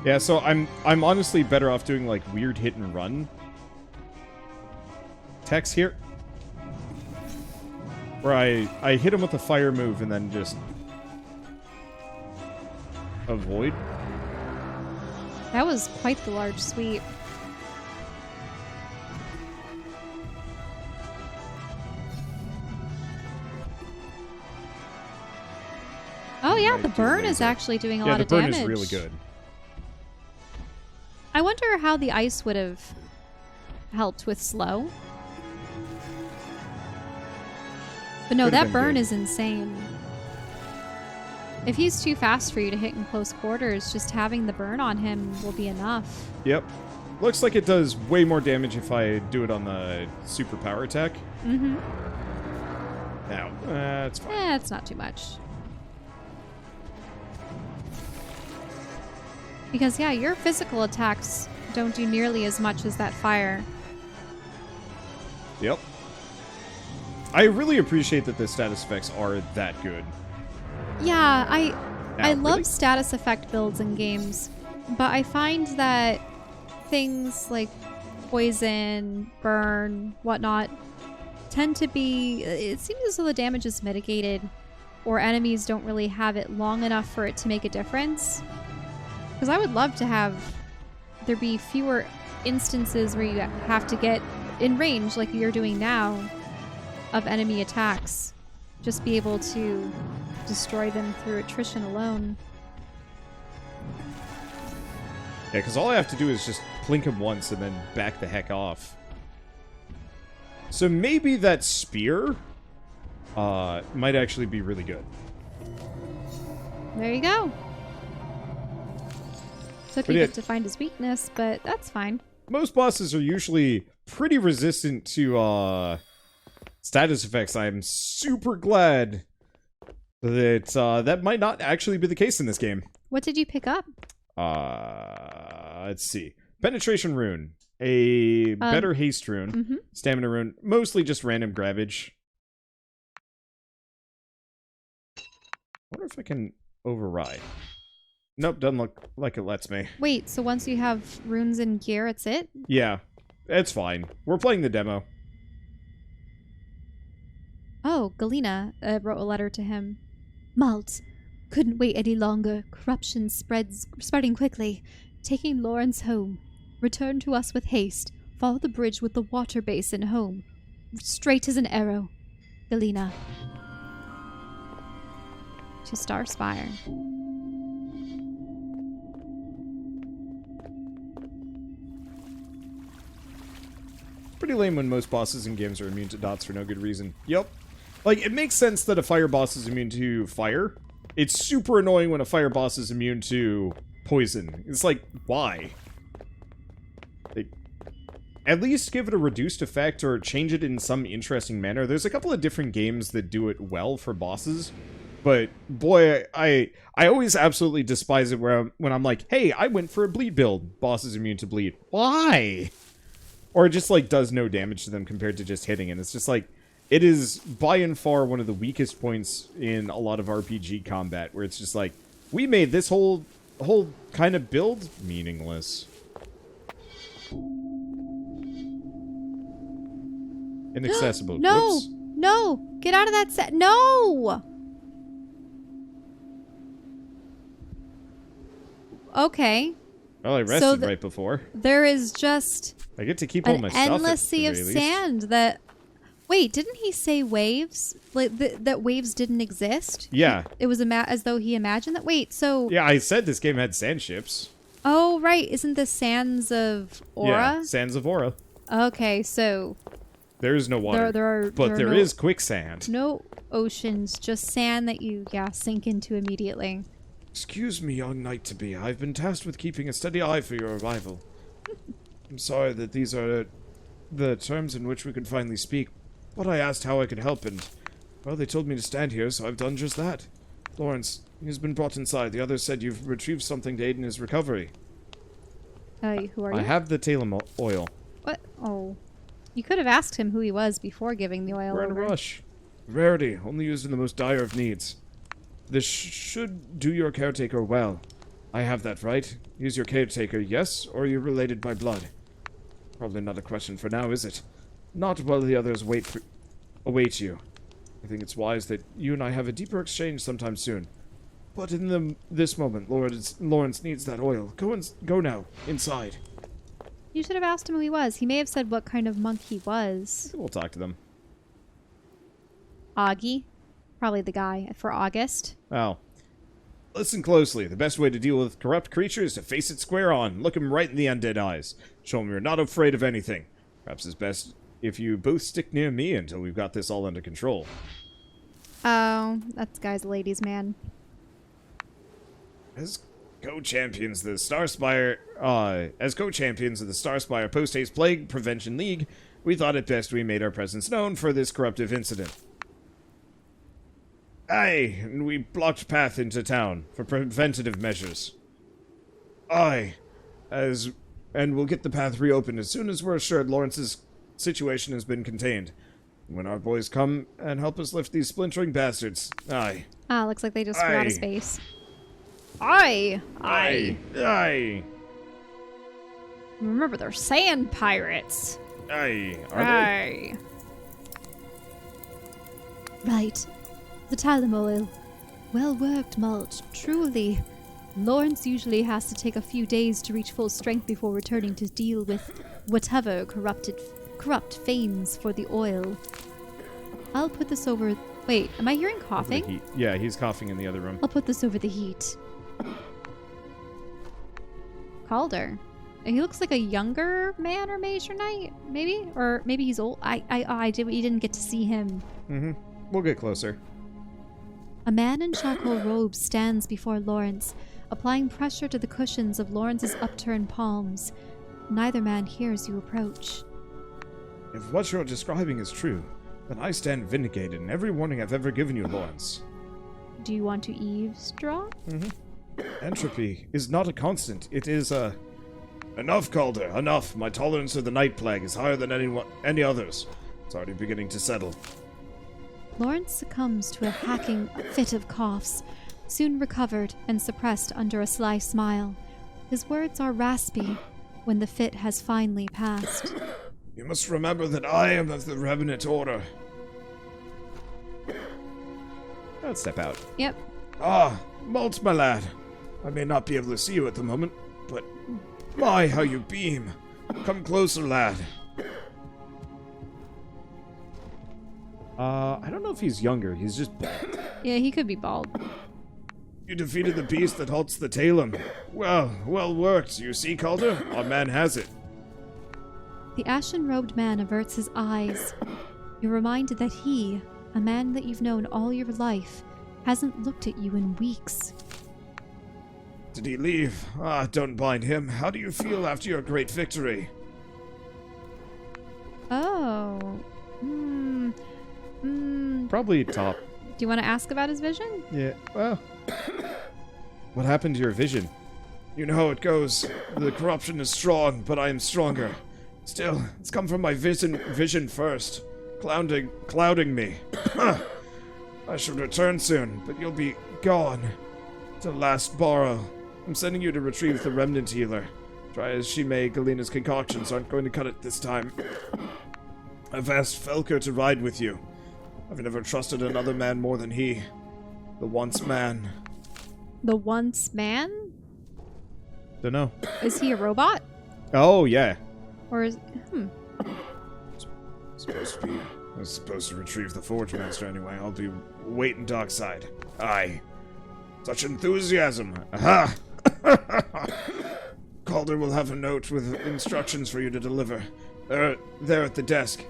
Yeah, so I'm honestly better off doing like weird hit and run attacks here. Where I hit him with a fire move and then just avoid. That was quite the large sweep. Oh yeah, the burn is actually doing a lot of damage. Yeah, the burn is really good. I wonder how the ice would have helped with slow. But no, that burn is insane. If he's too fast for you to hit in close quarters, just having the burn on him will be enough. Yep. Looks like it does way more damage if I do it on the super power attack. Mm-hmm. Now, that's fine. It's not too much. Because, yeah, your physical attacks don't do nearly as much as that fire. Yep. I really appreciate that the status effects are that good. Yeah, I love really? status effect builds in games, but I find that things like poison, burn, whatnot, tend to be... It seems as though the damage is mitigated, or enemies don't really have it long enough for it to make a difference. Because I would love to have there be fewer instances where you have to get in range, like you're doing now, of enemy attacks. Just be able to destroy them through attrition alone. Yeah, because all I have to do is just plink him once and then back the heck off. So maybe that spear might actually be really good. There you go. Took me a bit to find his weakness, but that's fine. Most bosses are usually pretty resistant to status effects. I'm super glad that that might not actually be the case in this game. What did you pick up? Let's see. Penetration rune. A better haste rune. Stamina rune. Mostly just random grabbage. I wonder if I can override. Nope, doesn't look like it lets me. Wait, so once you have runes in gear, it's it? Yeah, it's fine. We're playing the demo. Oh, Galena wrote a letter to him. Malt, couldn't wait any longer. Corruption spreading quickly. Taking Lawrence home. Return to us with haste. Follow the bridge with the water basin home. Straight as an arrow. Galena. To Starspire. Pretty lame when most bosses in games are immune to dots for no good reason. Yep. Like, it makes sense that a fire boss is immune to fire. It's super annoying when a fire boss is immune to poison. It's like, why? Like, at least give it a reduced effect or change it in some interesting manner. There's a couple of different games that do it well for bosses. But, boy, I always absolutely despise it when I'm like, hey, I went for a bleed build. Boss is immune to bleed. Why? Or it just, like, does no damage to them compared to just hitting. And it's just, like, it is by and far one of the weakest points in a lot of RPG combat, where it's just, like, we made this whole kind of build meaningless. Inaccessible. No! Whoops. No! Get out of that set! No! Okay. Well, I rested right before. There is just I get to keep all my stuff. An endless sea of sand that... Wait, didn't he say waves? Like, that waves didn't exist? Yeah. It was as though he imagined that? Wait, so... Yeah, I said this game had sand ships. Oh, right. Isn't this Sands of Aura? Yeah, Sands of Aura. Okay, so... There is no water, there is quicksand. No oceans, just sand that you, sink into immediately. Excuse me, young knight-to-be. I've been tasked with keeping a steady eye for your arrival. I'm sorry that these are the terms in which we could finally speak, but I asked how I could help, and, well, they told me to stand here, so I've done just that. Lawrence, he's been brought inside. The others said you've retrieved something to aid in his recovery. Who are you? I have the Talamhel oil. What? Oh. You could have asked him who he was before giving the oil We're in over. a rush. Rarity, only used in the most dire of needs. This should do your caretaker well. I have that right. He's your caretaker, yes, or are you related by blood? Probably not a question for now, is it? Not while the others await you. I think it's wise that you and I have a deeper exchange sometime soon. But in this moment, Lawrence needs that oil. Go now, inside. You should have asked him who he was. He may have said what kind of monk he was. We'll talk to them. Augie? Probably the guy for August. Oh. Listen closely. The best way to deal with corrupt creatures is to face it square on. Look him right in the undead eyes. Show him you're not afraid of anything. Perhaps it's best if you both stick near me until we've got this all under control. Oh, that guy's a ladies' man. As co-champions of the Starspire Post-Haste Plague Prevention League, we thought it best we made our presence known for this corruptive incident. Aye, and we blocked path into town for preventative measures. Aye, and we'll get the path reopened as soon as we're assured Lawrence's situation has been contained. When our boys come and help us lift these splintering bastards. Aye. Ah, looks like they just flew out of space. Aye. Aye. Remember, they're sand pirates. Aye. Are Aye. Right. The Talamhel. Well worked, Mulch. Truly. Lawrence usually has to take a few days to reach full strength before returning to deal with whatever corrupt fames for the oil. I'll put this over... Wait, am I hearing coughing? Yeah, he's coughing in the other room. I'll put this over the heat. Calder. He looks like a younger man or major knight, maybe? Or maybe he's old. You didn't get to see him. Mm-hmm. We'll get closer. A man in charcoal robes stands before Lawrence, applying pressure to the cushions of Lawrence's upturned palms. Neither man hears you approach. If what you're describing is true, then I stand vindicated in every warning I've ever given you, Lawrence. Do you want to eavesdrop? Mm-hmm. Entropy is not a constant. It is a... Enough, Calder, enough. My tolerance of the night plague is higher than any others. It's already beginning to settle. Lawrence succumbs to a hacking fit of coughs, soon recovered and suppressed under a sly smile. His words are raspy when the fit has finally passed. You must remember that I am of the Remnant Order. Let's step out. Yep. Ah, Malt, my lad. I may not be able to see you at the moment, but my, how you beam. Come closer, lad. I don't know if he's younger. He's just bald. Yeah, he could be bald. You defeated the beast that halts the Talam. Well worked. You see, Calder? Our man has it. The ashen-robed man averts his eyes. You're reminded that he, a man that you've known all your life, hasn't looked at you in weeks. Did he leave? Ah, don't mind him. How do you feel after your great victory? Oh. Probably top. Do you want to ask about his vision? Yeah, well... What happened to your vision? You know how it goes. The corruption is strong, but I am stronger. Still, it's come from my vision first. Clouding me. I should return soon, but you'll be gone. To last borrow. I'm sending you to retrieve the remnant healer. Try as she may, Galena's concoctions aren't going to cut it this time. I've asked Felker to ride with you. I've never trusted another man more than he. The once man. The once man? Dunno. Is he a robot? Oh, yeah. Or is... Supposed to be. I was supposed to retrieve the Forge Master anyway. I'll be waiting dockside. Aye. Such enthusiasm. Aha! Calder will have a note with instructions for you to deliver. There at the desk.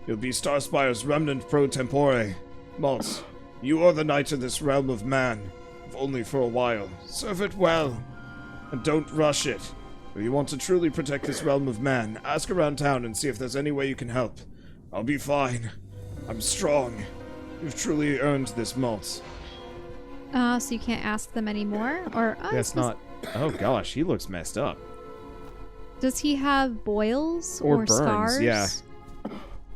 You'll be Starspire's remnant pro tempore. Maltz, you are the knight of this realm of man, if only for a while. Serve it well, and don't rush it. If you want to truly protect this realm of man, ask around town and see if there's any way you can help. I'll be fine. I'm strong. You've truly earned this, Maltz. So you can't ask them anymore? Or That's not... Oh, gosh, he looks messed up. Does he have boils Or or burns, scars? yeah.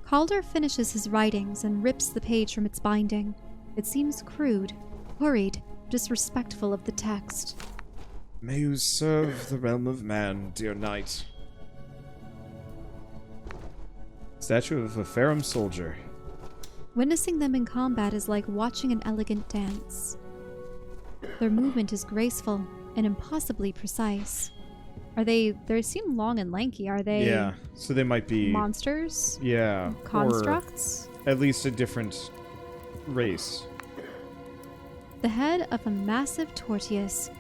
Calder finishes his writings and rips the page from its binding. It seems crude, hurried, disrespectful of the text. May you serve the realm of man, dear knight. Statue of a Ferrum soldier. Witnessing them in combat is like watching an elegant dance. Their movement is graceful and impossibly precise. They seem long and lanky. Are they Yeah, so they might be... monsters? Yeah. Constructs? Or at least a different race. The head of a massive tortoise,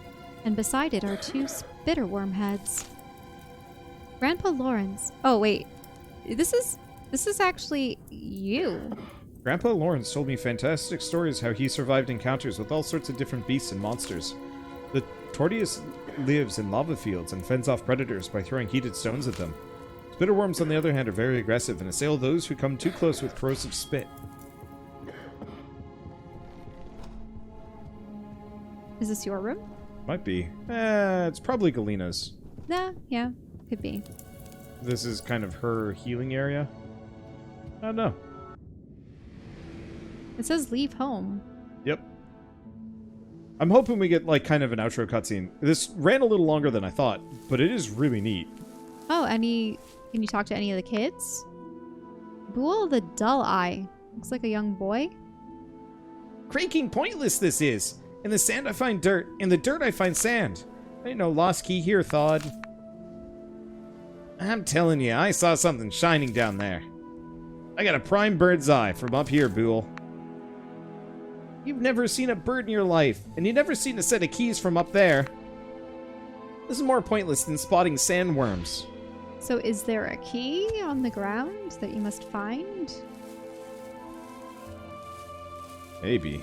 and beside it are two spitterworm heads. Grandpa Lawrence. Oh wait, this is actually you. Grandpa Lawrence told me fantastic stories how he survived encounters with all sorts of different beasts and monsters. The tortoise lives in lava fields and fends off predators by throwing heated stones at them. Spitterworms, on the other hand, are very aggressive and assail those who come too close with corrosive spit. Is this your room? Might be. It's probably Galina's. Nah, yeah, could be. This is kind of her healing area. I don't know. It says leave home. Yep. I'm hoping we get, like, kind of an outro cutscene. This ran a little longer than I thought, but it is really neat. Oh, can you talk to any of the kids? Bull the Dull Eye. Looks like a young boy. Creaking pointless this is. In the sand I find dirt. In the dirt I find sand. Ain't no lost key here, Thawd. I'm telling you, I saw something shining down there. I got a prime bird's eye from up here, Buell. You've never seen a bird in your life, and you've never seen a set of keys from up there. This is more pointless than spotting sandworms. So is there a key on the ground that you must find? Maybe.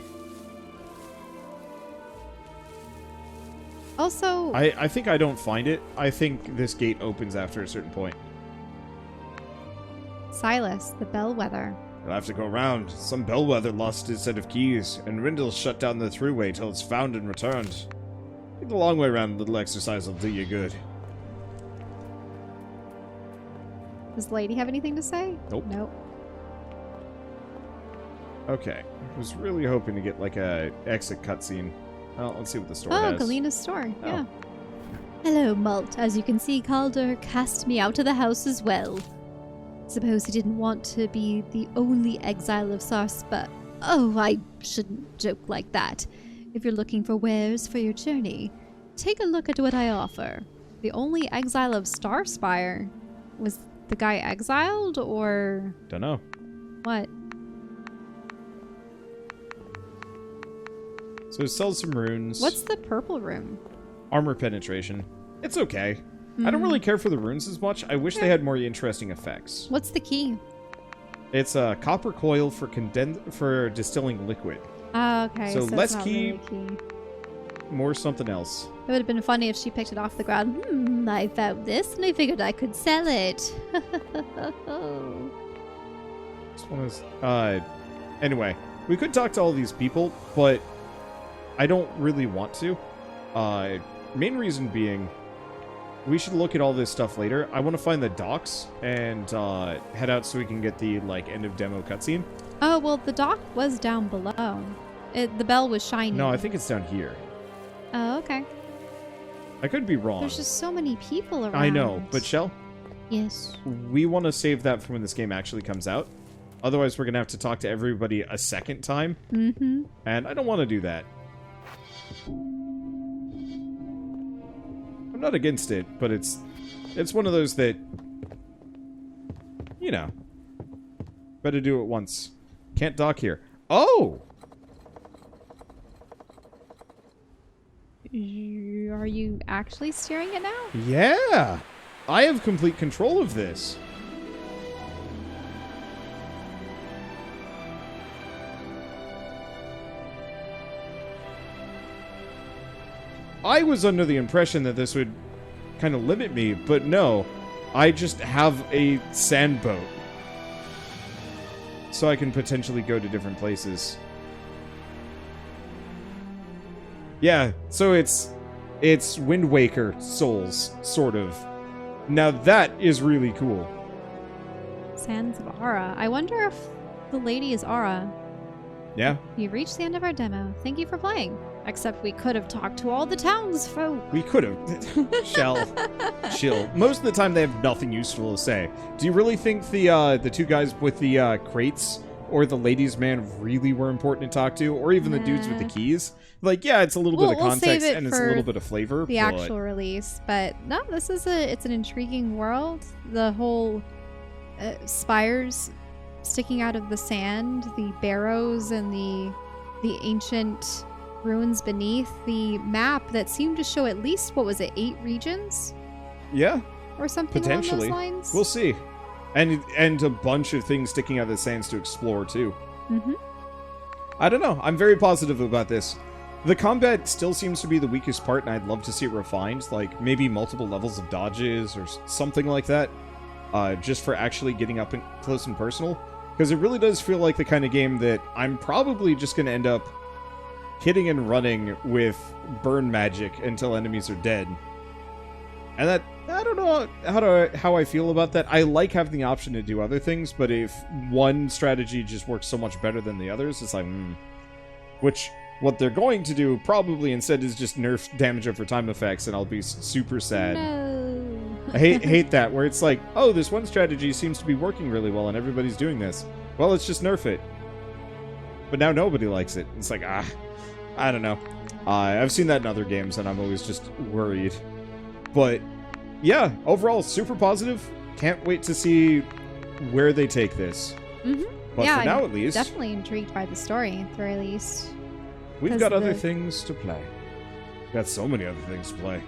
Also... I think I don't find it. I think this gate opens after a certain point. Silas, the bellwether. You'll have to go around. Some bellwether lost his set of keys, and Rindle's shut down the throughway till it's found and returned. Take the long way around. A little exercise will do you good. Does the lady have anything to say? Nope. Nope. Okay. I was really hoping to get, like, a exit cutscene. Well, let's see what the store Oh, has. Galina's store. Oh. Yeah. Hello, Malt. As you can see, Calder cast me out of the house as well. Suppose he didn't want to be the only exile of Sars, but... Oh, I shouldn't joke like that. If you're looking for wares for your journey, take a look at what I offer. The only exile of Starspire. Was the guy exiled, or Dunno. what? So it sells some runes. What's the purple room? Armor penetration. It's okay. I don't really care for the runes as much. I wish they had more interesting effects. What's the key? It's a copper coil for distilling liquid. Okay. So it's less not key. really a key. More something else. It would have been funny if she picked it off the ground. I found this and I figured I could sell it. This one is... Anyway, we could talk to all these people, but I don't really want to. Main reason being, we should look at all this stuff later. I want to find the docks and head out so we can get the, like, end of demo cutscene. Oh, well, the dock was down below. The bell was shining. No, I think it's down here. Oh, okay. I could be wrong. There's just so many people around. I know, but Shell, Yes. we want to save that for when this game actually comes out. Otherwise, we're going to have to talk to everybody a second time. Mm-hmm. And I don't want to do that. I'm not against it, but it's one of those that, you know, better do it once. Can't dock here. Oh! Are you actually steering it now? Yeah! I have complete control of this. I was under the impression that this would kind of limit me, but no. I just have a sand boat. So I can potentially go to different places. Yeah, so it's Windwaker Souls, sort of. Now that is really cool. Sands of Aura. I wonder if the lady is Aura. Yeah? You've reached the end of our demo. Thank you for playing. Except we could have talked to all the townsfolk. We could have. Chill. Most of the time they have nothing useful to say. Do you really think the two guys with the crates or the ladies' man really were important to talk to? Or even the dudes with the keys? Like, yeah, it's a little bit of context and it's a little bit of flavor. The actual release. But no, this is it's an intriguing world. The whole spires sticking out of the sand, the barrows and the ancient ruins beneath, the map that seemed to show at least, what was it, 8 regions? Yeah. Or something potentially. along those lines? We'll see. And a bunch of things sticking out of the sands to explore, too. Mm-hmm. I don't know. I'm very positive about this. The combat still seems to be the weakest part, and I'd love to see it refined. Like, maybe multiple levels of dodges or something like that. Just for actually getting up close and personal. Because it really does feel like the kind of game that I'm probably just going to end up hitting and running with burn magic until enemies are dead. And that, I don't know how I feel about that. I like having the option to do other things, but if one strategy just works so much better than the others, it's like, Which, what they're going to do probably instead is just nerf damage over time effects, and I'll be super sad. No. I hate that, where it's like, oh, this one strategy seems to be working really well and everybody's doing this. Well, let's just nerf it. But now nobody likes it. It's like, I don't know. I've seen that in other games, and I'm always just worried. But, yeah, overall, super positive. Can't wait to see where they take this. Mm-hmm. But yeah, for now, I'm at least, definitely intrigued by the story, at the very least. we've 'Cause got other things to play. We've got so many other things to play.